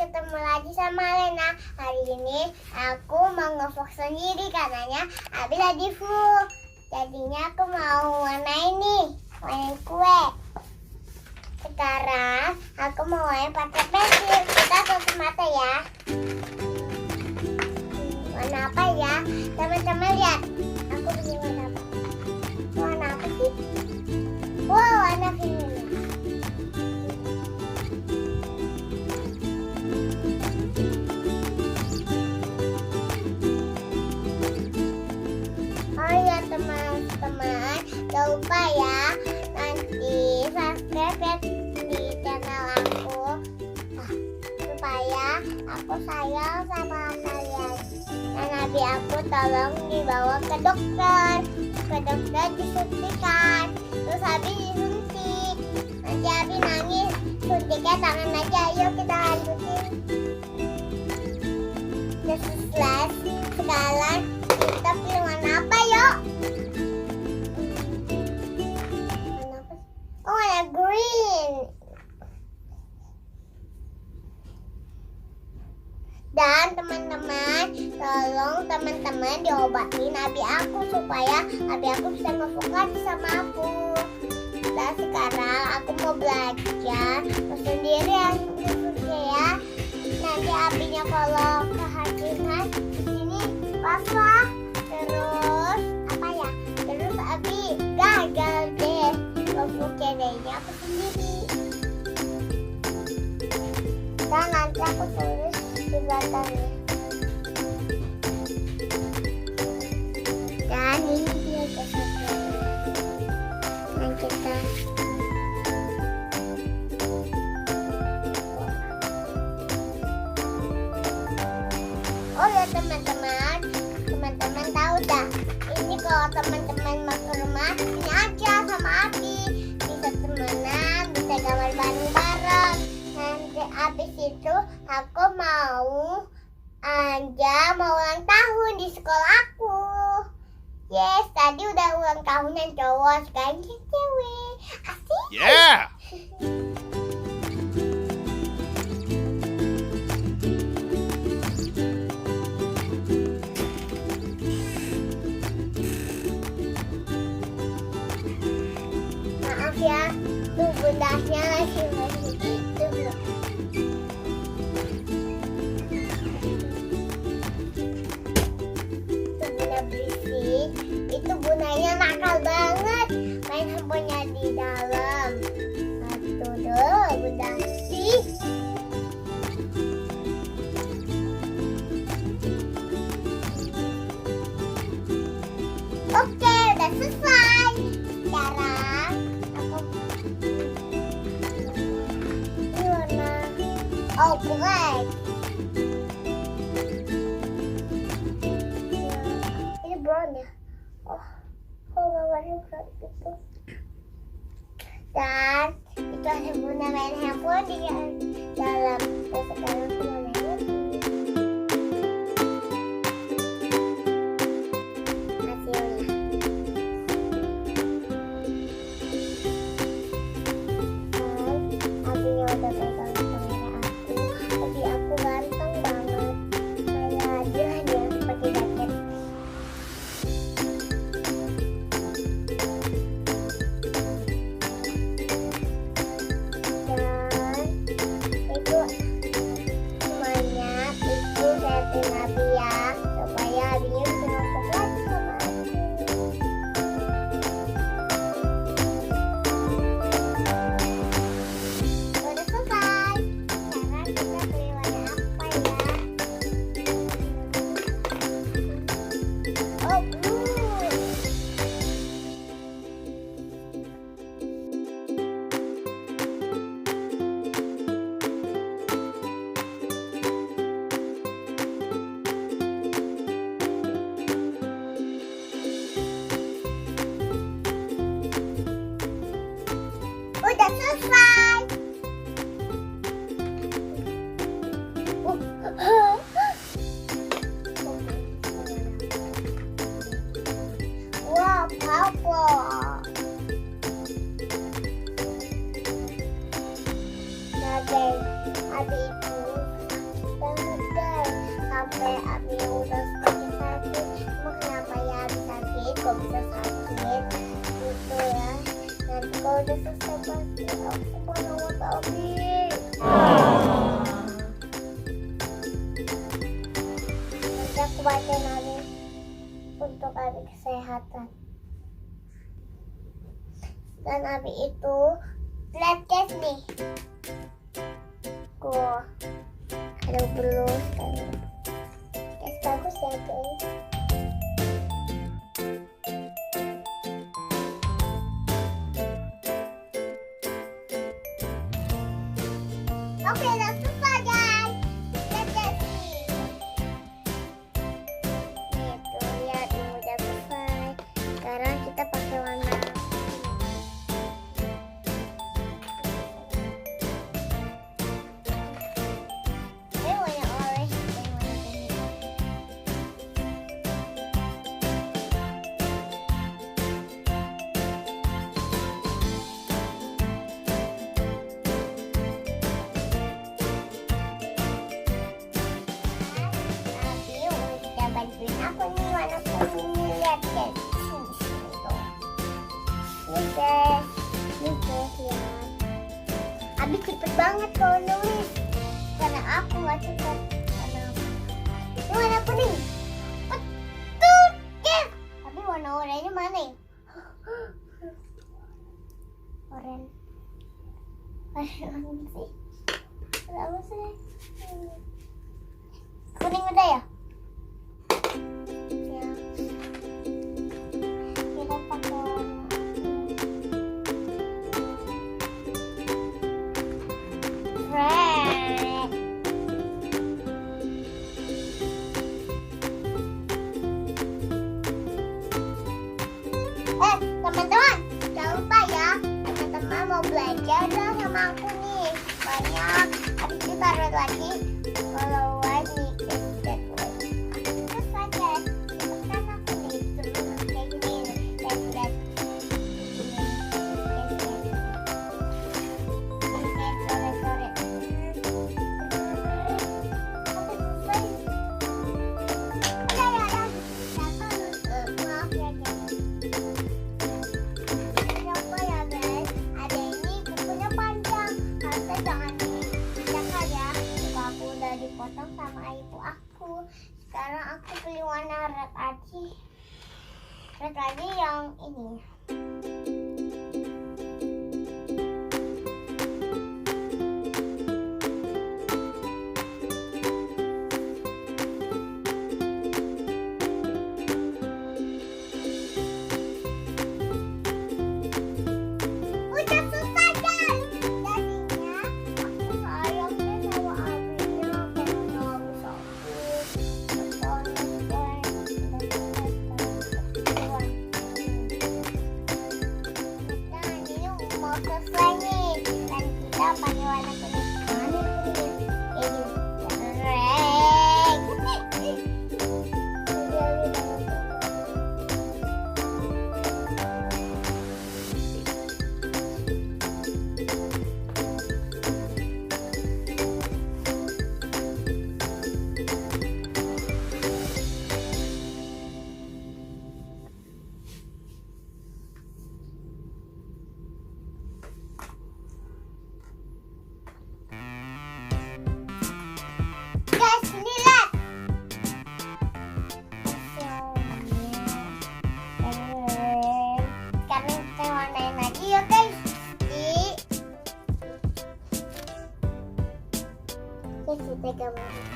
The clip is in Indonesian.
ketemu lagi sama Lena. Hari ini aku mau ngevlog sendiri karenanya Abi lagi full. Jadinya aku mau warnain kue. Sekarang aku mau warnain pakai pensil. Kita tutup mata ya. Warna apa ya? Teman-teman lihat. Aku punya warna apa? Warna apa sih? Wow, warna pink. Oh ya teman-teman, jangan lupa ya nanti subscribe ya di channel aku supaya aku sayang sama kalian. Dan Abi aku tolong dibawa ke dokter disuntikan, terus Abi disuntik. Nanti Abi nangis, suntiknya tangan aja. Ayo kita lanjutin. Sekarang kita pilih warna apa yuk? Warna apa? Oh, warna green. Dan teman-teman, tolong teman-teman diobatin Abi aku supaya Abi aku bisa ngefokus sama aku. Dan sekarang aku mau belajar sendirian ya. Nanti Abinya kalau kehabisan ini pasrah. Terus apa ya? Terus Abi gagal deh. Ngefokusnya aku sendiri. Dan nanti aku tulis di belakangnya. Dan ini dia jasanya. Dan kita oh ya teman-teman tahu dah. Ini kalau teman-teman mau ke rumah, ini aja sama Abi. Bisa temenan, bisa gambar bareng-bareng. Nanti habis itu aku mau ulang tahun di sekolah aku. Yes, tadi udah ulang tahun yang cowok, sekarang cewek. Asik. Yeah. Maaf ya, tuh bundanya masih itu belum. Itu bunda berisik, itu bundanya nakal banget, main handphonenya di dalam. Aduh deh, bunda sih. Oke, udah selesai. Sekarang aku ini warna black. Ini brown ya. Oh warnanya brown gitu. Dan itu ada bunda main handphone di dalam. Dan sekarang aku warnanya hasilnya. Abinya udah pegang kamera aku. Tapi aku ganteng banget. Kayak dia hanya pakai jaket. Dan itu semuanya itu setting Abi ya, supaya Abinya bisa masuk lagi sama aku. Udah selesai. Sekarang kita pilih warna apa ya? Oh, blue. Udah selesai. Wow, purple. Ada itu kayak Abi yang udah sakit. Emang kenapa ya Abi sakit? Kok bisa sakit? Gitu ya. Nanti kalau udah selesai pasti aku mau rawat Abi. Nanti aku bacain Abi untuk Abi kesehatan. Dan Abi itu lihat guys nih. Ada belus kan. Guys bagus ya guys. Oke, udah selesai guys. Lihat guys nih. Nih tuh lihat ini udah selesai. Sekarang kita pakai warna bantuin aku nih warna kuning. Lihat guys, ini guys, lihat. Abi cepet banget kalau nulis, karena aku nggak cepet. Ini warna kuning, betul guys. Tapi warna oranye mana ya? Oranye sih, berapa sih? Kuning udah ya? Teman-teman, jangan lupa ya, teman-teman mau belajar dong sama aku nih. Banyak, habis itu taruh lagi follower nih, terus aja, tekan aku nih, terus kayak gini, lihat. Sore. Maaf ya guys. Dipotong sama ibu aku. Sekarang aku beli warna red aja yang ini. Udah selesai guys. Jadinya aku sayang deh sama abinya. Selesai nih, dan kita pakai warna kuning. Mana kuning? Ini guys, lihat. Sekarang kita warnain lagi ya guys. Guys, kita gambar.